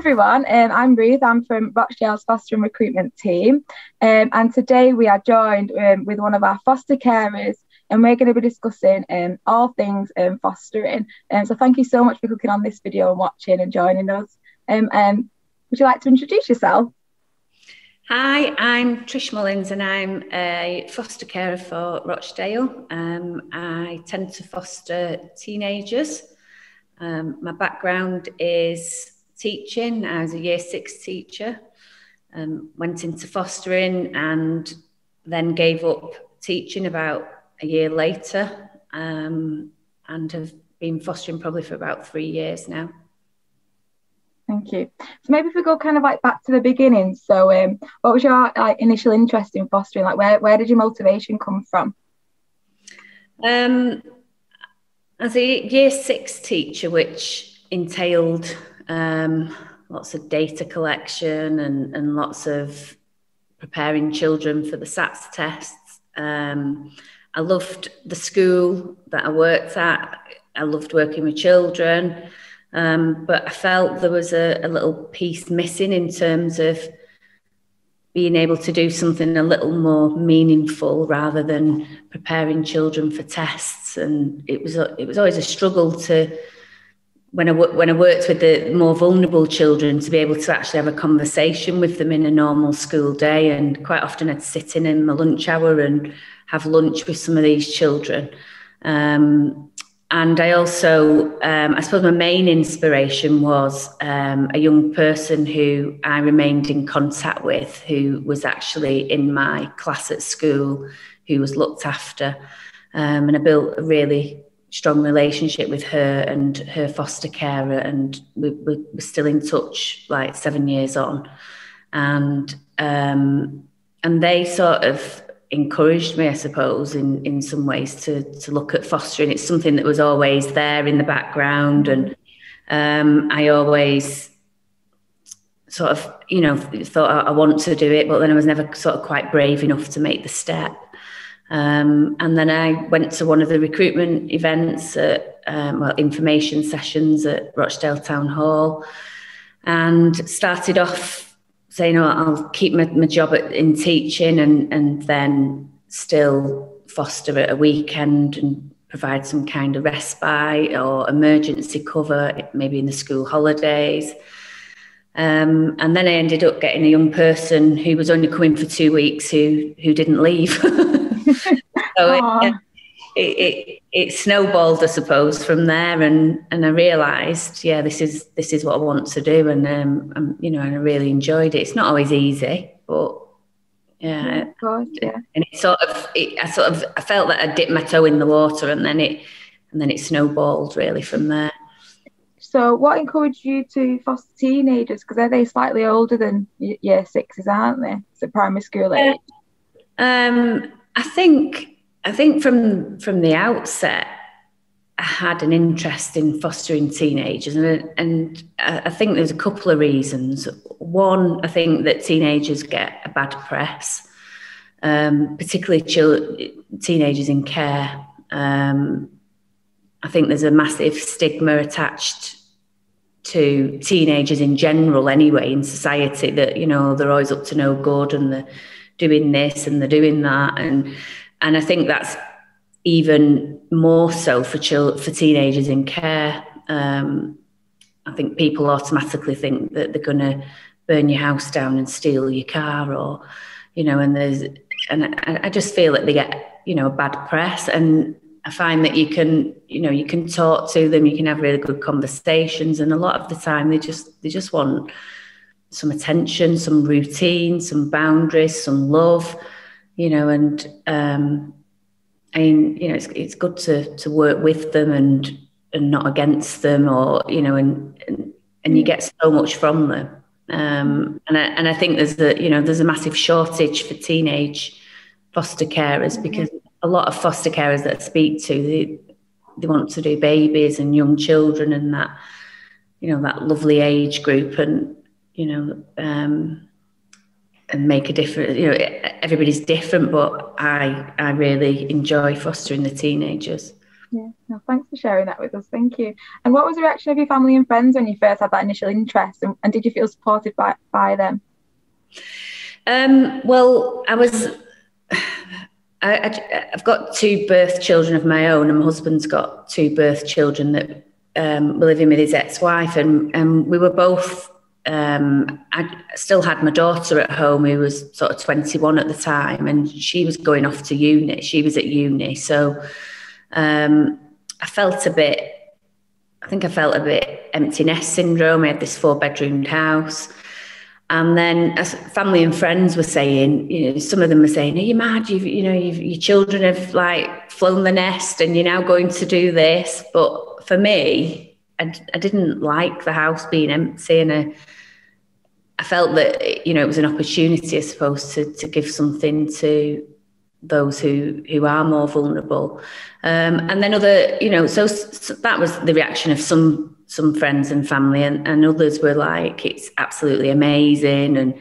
everyone, I'm Ruth. I'm from Rochdale's foster and recruitment team, and today we are joined with one of our foster carers, and we're going to be discussing all things fostering. So thank you so much for clicking on this video and watching and joining us. Would you like to introduce yourself? Hi, I'm Trish Mullins and I'm a foster carer for Rochdale. I tend to foster teenagers. My background is teaching. I was a year 6 teacher, went into fostering and then gave up teaching about a year later, and have been fostering probably for about 3 years now. Thank you. So maybe if we go kind of like back to the beginning. So what was your initial interest in fostering? Like where did your motivation come from? As a year 6 teacher, which entailed lots of data collection and lots of preparing children for the SATs tests. I loved the school that I worked at. I loved working with children. But I felt there was a little piece missing in terms of being able to do something a little more meaningful rather than preparing children for tests. And it was always a struggle to, when I worked with the more vulnerable children, to be able to actually have a conversation with them in a normal school day. And quite often I'd sit in my lunch hour and have lunch with some of these children. And I also, I suppose my main inspiration was a young person who I remained in contact with, who was actually in my class at school, who was looked after. And I built a really strong relationship with her and her foster carer, and we're still in touch like 7 years on. And they sort of encouraged me, I suppose, in some ways to look at fostering. It's something that was always there in the background, and I always sort of, thought I want to do it, but then I was never sort of quite brave enough to make the step. And then I went to one of the recruitment events at, information sessions at Rochdale Town Hall, and started off saying, I'll keep my job in teaching and then still foster at a weekend and provide some kind of respite or emergency cover, maybe in the school holidays. And then I ended up getting a young person who was only coming for 2 weeks who didn't leave. So it snowballed, I suppose, from there, and I realised, this is what I want to do, and and I really enjoyed it. It's not always easy, but yeah, of course, yeah. And I felt that I dipped my toe in the water, and then it snowballed really from there. So, what encouraged you to foster teenagers? Because are they slightly older than year 6s, aren't they? So primary school age. I think from the outset, I had an interest in fostering teenagers, and I think there's a couple of reasons. One, I think that teenagers get a bad press, particularly teenagers in care. I think there's a massive stigma attached to teenagers in general anyway in society, that, they're always up to no good and they're doing this and they're doing that. And I think that's even more so for teenagers in care. I think people automatically think that they're going to burn your house down and steal your car, or, and I just feel that they get, a bad press. And I find that you can talk to them, you can have really good conversations, and a lot of the time they just want some attention, some routine, some boundaries, some love. It's good to work with them and not against them, or and you get so much from them. And I think there's a massive shortage for teenage foster carers, because a lot of foster carers that I speak to, they want to do babies and young children and that that lovely age group, and and make a difference. Everybody's different, but I really enjoy fostering the teenagers. Yeah, no, thanks for sharing that with us. Thank you. And what was the reaction of your family and friends when you first had that initial interest, and did you feel supported by them? Well, I've got two birth children of my own, and my husband's got two birth children that were living with his ex-wife, and we were both. I still had my daughter at home, who was sort of 21 at the time, and she was going off to uni. She was at uni, so I felt a bit. I think I felt a bit empty nest syndrome. I had this 4-bedroomed house. And then, as family and friends were saying, some of them were saying, "Are you mad? Your children have like flown the nest, and you're now going to do this." But for me, I didn't like the house being empty, and I felt that it was an opportunity, I suppose, to give something to those who are more vulnerable. And then so that was the reaction of some friends and family, and others were like, "It's absolutely amazing." And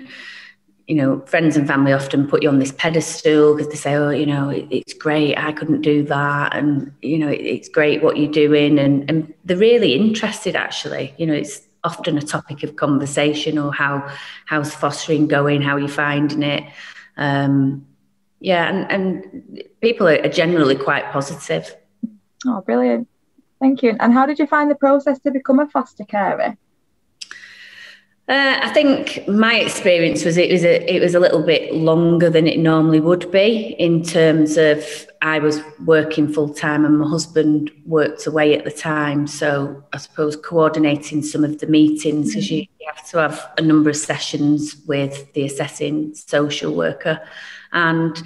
friends and family often put you on this pedestal because they say, "Oh, it's great, I couldn't do that," and it's great what you're doing, and they're really interested. Actually, it's often a topic of conversation, or how's fostering going, how are you finding it. Yeah, and people are generally quite positive. Oh, brilliant. Thank you. And how did you find the process to become a foster carer? I think my experience was it was a little bit longer than it normally would be, in terms of I was working full time and my husband worked away at the time. So I suppose coordinating some of the meetings, because you have to have a number of sessions with the assessing social worker. And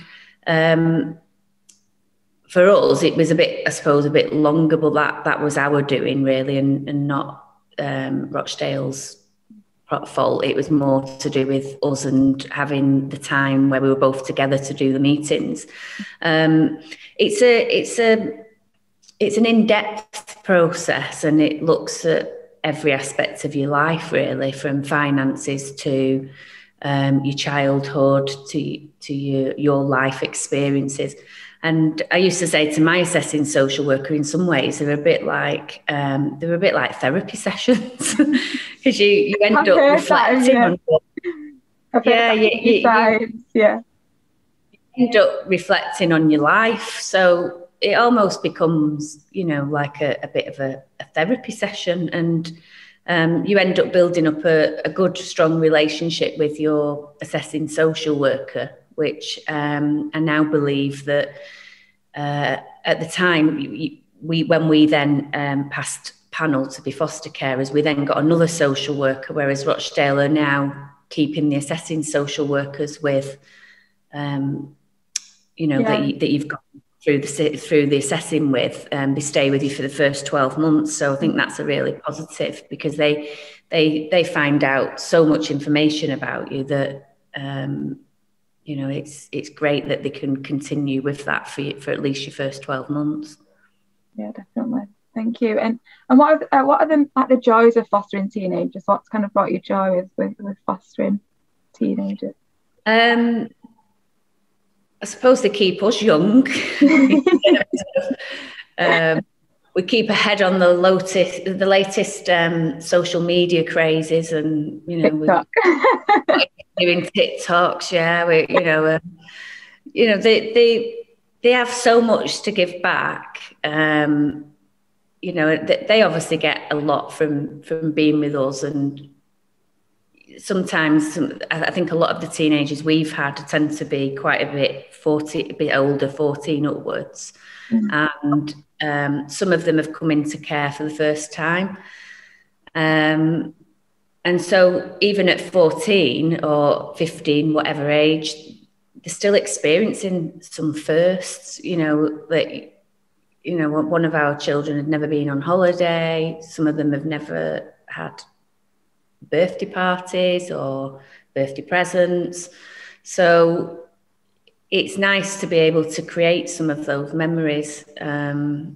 for us, it was a bit longer, but that was our doing really, and not Rochdale's fault. It was more to do with us and having the time where we were both together to do the meetings. It's an in-depth process, and it looks at every aspect of your life really, from finances to your childhood to your life experiences. And I used to say to my assessing social worker, in some ways, they're a bit like therapy sessions, because you end up reflecting on. You end up reflecting on your life. So it almost becomes, like a bit of a therapy session, and you end up building up a good, strong relationship with your assessing social worker, which I now believe that at the time, when we then passed panel to be foster carers, we then got another social worker, whereas Rochdale are now keeping the assessing social workers with, that you've got through the assessing with, they stay with you for the first 12 months. So I think that's a really positive, because they find out so much information about you that it's great that they can continue with that for at least your first 12 months. Yeah, definitely. Thank you. And what are the joys of fostering teenagers? What's kind of brought you joy with fostering teenagers? I suppose they keep us young. We keep ahead on the latest social media crazes, and we're doing TikToks. Yeah, they have so much to give back. They obviously get a lot from being with us, and sometimes I think a lot of the teenagers we've had tend to be quite a bit older, 14 upwards. And some of them have come into care for the first time. And so even at 14 or 15, whatever age, they're still experiencing some firsts, one of our children had never been on holiday. Some of them have never had birthday parties or birthday presents. So it's nice to be able to create some of those memories, and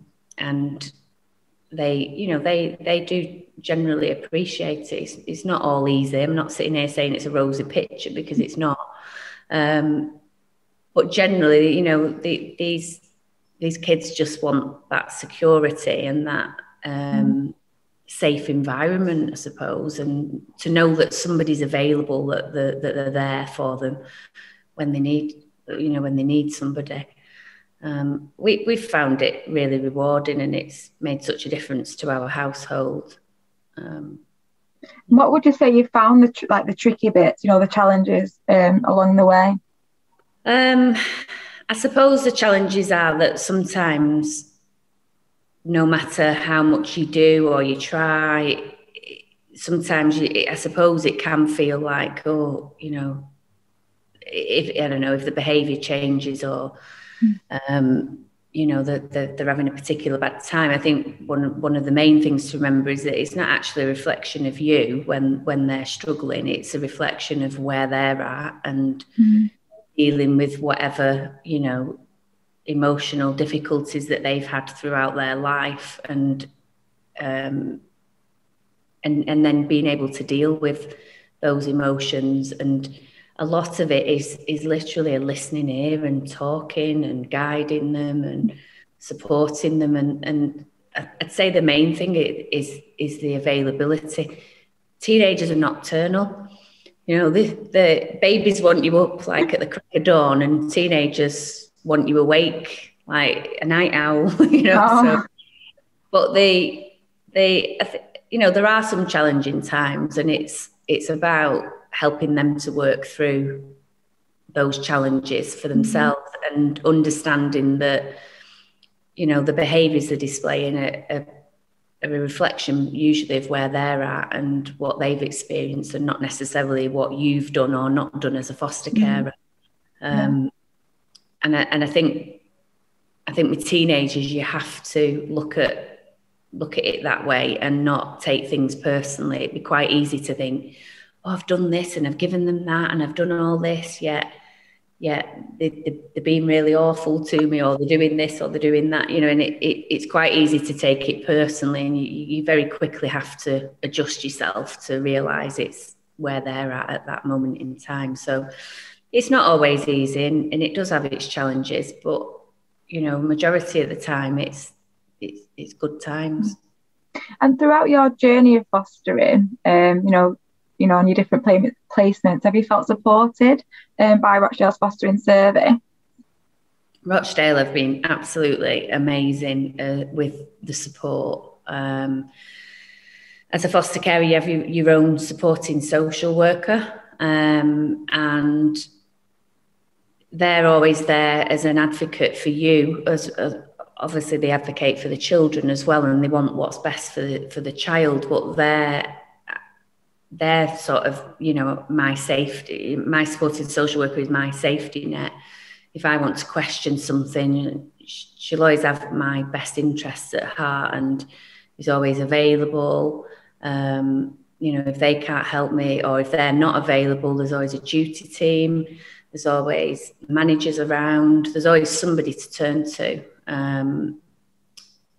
they do generally appreciate it. It's not all easy. I'm not sitting here saying it's a rosy picture, because it's not. But generally, these kids just want that security and that safe environment, I suppose, and to know that somebody's available, that they're there for them when they need somebody. We've found it really rewarding, and it's made such a difference to our household. What would you say you found the tricky bits, the challenges along the way? I suppose the challenges are that sometimes, no matter how much you do or you try, sometimes I suppose it can feel like, if the behaviour changes or, that they're having a particular bad time. I think one of the main things to remember is that it's not actually a reflection of you when they're struggling. It's a reflection of where they're at and dealing with whatever, emotional difficulties that they've had throughout their life, and then being able to deal with those emotions. And a lot of it is literally a listening ear and talking and guiding them and supporting them. And I'd say the main thing is the availability. Teenagers are nocturnal. The babies want you up like at the crack of dawn, and teenagers want you awake like a night owl. So, but there are some challenging times, and it's about helping them to work through those challenges for themselves, and understanding that the behaviours they're displaying are a reflection usually of where they're at and what they've experienced, and not necessarily what you've done or not done as a foster carer. And I think with teenagers you have to look at it that way and not take things personally. It'd be quite easy to think, I've done this and I've given them that and I've done all this, yet they're being really awful to me, or they're doing this or they're doing that, and it's quite easy to take it personally, and you very quickly have to adjust yourself to realise it's where they're at that moment in time. So it's not always easy, and it does have its challenges, but majority of the time it's good times. And throughout your journey of fostering, on your different placements, have you felt supported by Rochdale's fostering service? Rochdale have been absolutely amazing with the support. As a foster carer, you have your own supporting social worker, and they're always there as an advocate for you. As obviously they advocate for the children as well, and they want what's best for the child, but they're sort of, my safety. My supporting social worker is my safety net. If I want to question something, she'll always have my best interests at heart and is always available. If they can't help me, or if they're not available, there's always a duty team. There's always managers around. There's always somebody to turn to.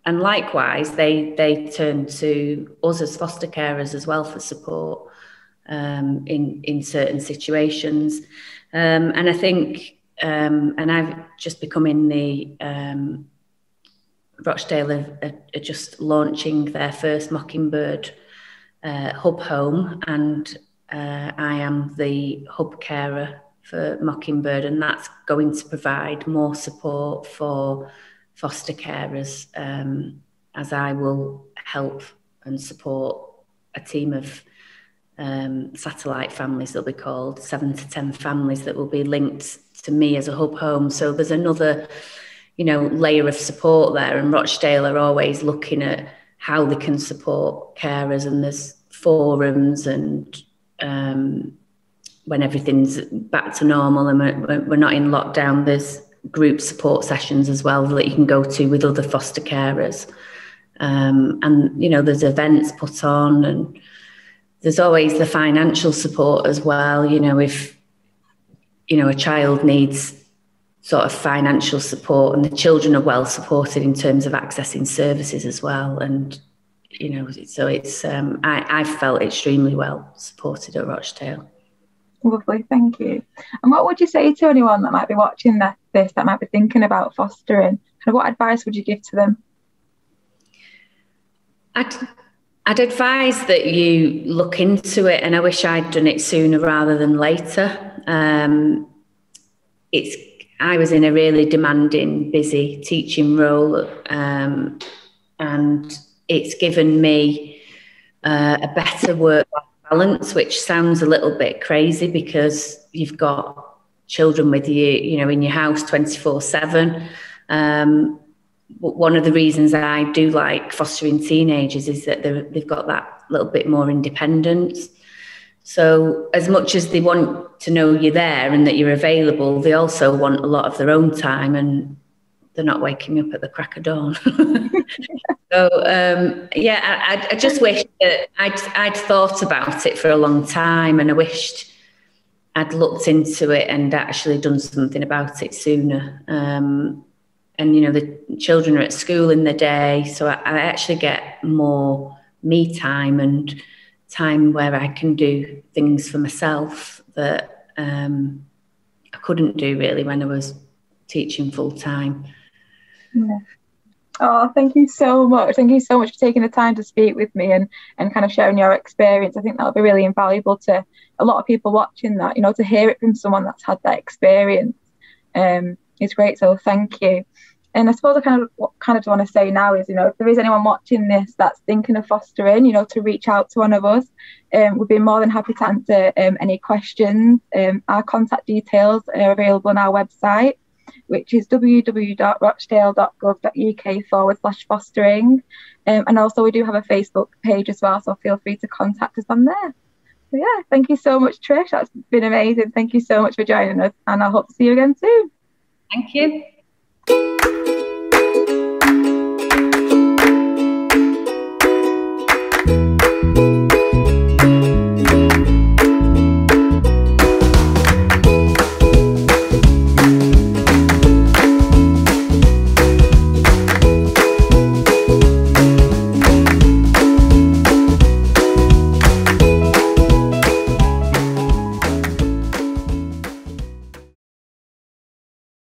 And likewise, they turn to us as foster carers as well for support in certain situations. And I think, and I've just become in the Rochdale are just launching their first Mockingbird hub home, and I am the hub carer for Mockingbird, and that's going to provide more support for foster carers, as I will help and support a team of satellite families, they'll be called, 7 to 10 families that will be linked to me as a hub home. So there's another, layer of support there, and Rochdale are always looking at how they can support carers, and there's forums, and when everything's back to normal and we're not in lockdown, there's group support sessions as well that you can go to with other foster carers. And, there's events put on, and there's always the financial support as well. If, a child needs sort of financial support, and the children are well supported in terms of accessing services as well. And, so it's, I felt extremely well supported at Rochdale. Lovely, thank you. And what would you say to anyone that might be watching this, that might be thinking about fostering? of what advice would you give to them? I'd advise that you look into it, and I wish I'd done it sooner rather than later. I was in a really demanding, busy teaching role, and it's given me a better work-life balance, which sounds a little bit crazy because you've got children with you, in your house 24/7. But one of the reasons I do like fostering teenagers is that they've got that little bit more independence. So as much as they want to know you're there and that you're available, they also want a lot of their own time, and they're not waking up at the crack of dawn. So, I just wish that I'd thought about it for a long time, and I wished I'd looked into it and actually done something about it sooner. And, the children are at school in the day, so I actually get more me time and time where I can do things for myself that I couldn't do really when I was teaching full time. Yeah. Oh, thank you so much. Thank you so much for taking the time to speak with me and kind of sharing your experience. I think that'll be really invaluable to a lot of people watching that, to hear it from someone that's had that experience. It's great. So thank you. And I suppose I kind of want to say now is, if there is anyone watching this that's thinking of fostering, to reach out to one of us. We'd be more than happy to answer any questions. Our contact details are available on our website, which is www.rochdale.gov.uk/fostering. And also we do have a Facebook page as well, so feel free to contact us on there. So yeah, thank you so much, Trish. That's been amazing. Thank you so much for joining us, and I hope to see you again soon. Thank you.